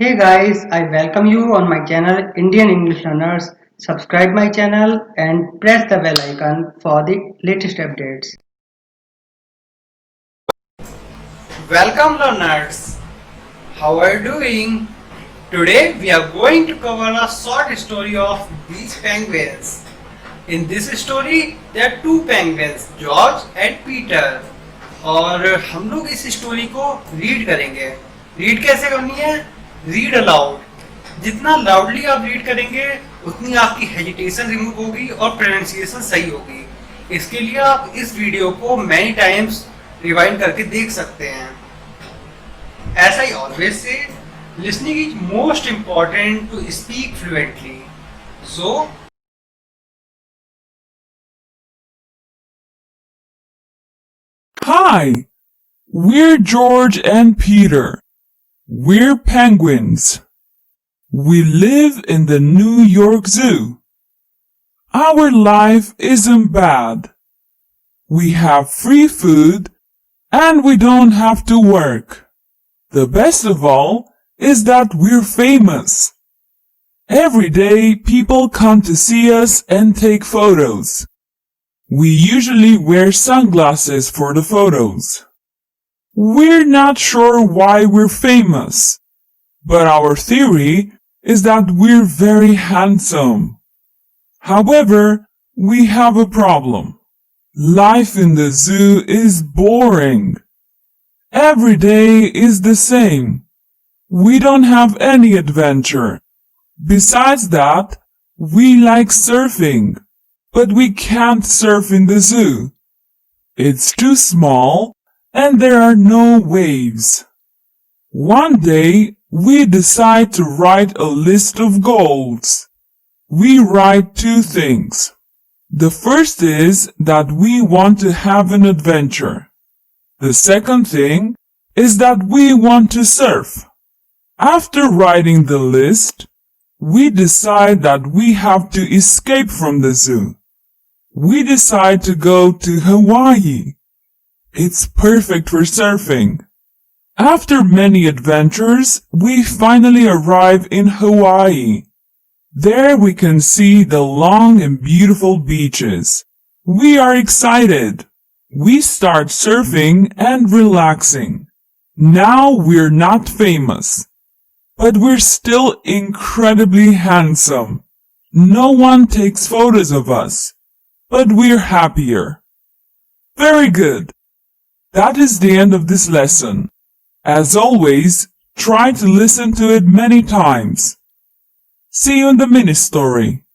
Hey guys, I welcome you on my channel Indian English Learners. Subscribe my channel and press the bell icon for the latest updates. Welcome learners. How are you doing? Today we are going to cover a short story of these penguins. In this story there are two penguins, George and Peter. और हम लोग इस story को read करेंगे. Read कैसे करनी है? Read aloud. जितना लाउडली आप रीड करेंगे उतनी आपकी हेजिटेशन रिमूव होगी और प्रोनाउंसिएशन सही होगी. इसके लिए आप इस वीडियो को मैनी टाइम्स रिवाइंड करके देख सकते हैं. As I always say, listening is most important to speak fluently. So, Hi, we're George and Peter. We're penguins. We live in the New York Zoo. Our life isn't bad. We have free food and we don't have to work. The best of all is that we're famous. Every day people come to see us and take photos. We usually wear sunglasses for the photos. We're not sure why we're famous, but our theory is that we're very handsome. However, we have a problem. Life in the zoo is boring. Every day is the same. We don't have any adventure. Besides that, we like surfing. But we can't surf in the zoo. It's too small and there are no waves. One day we decide to write a list of goals. We write two things. The first is that we want to have an adventure. The second thing is that we want to surf. After writing the list, we decide that we have to escape from the zoo. We decide to go to Hawaii. It's perfect for surfing. After many adventures, we finally arrive in Hawaii. There we can see the long and beautiful beaches. We are excited. We start surfing and relaxing. Now we're not famous, but we're still incredibly handsome. No one takes photos of us, but we're happier. Very good. That is the end of this lesson. As always, try to listen to it many times. See you in the mini story.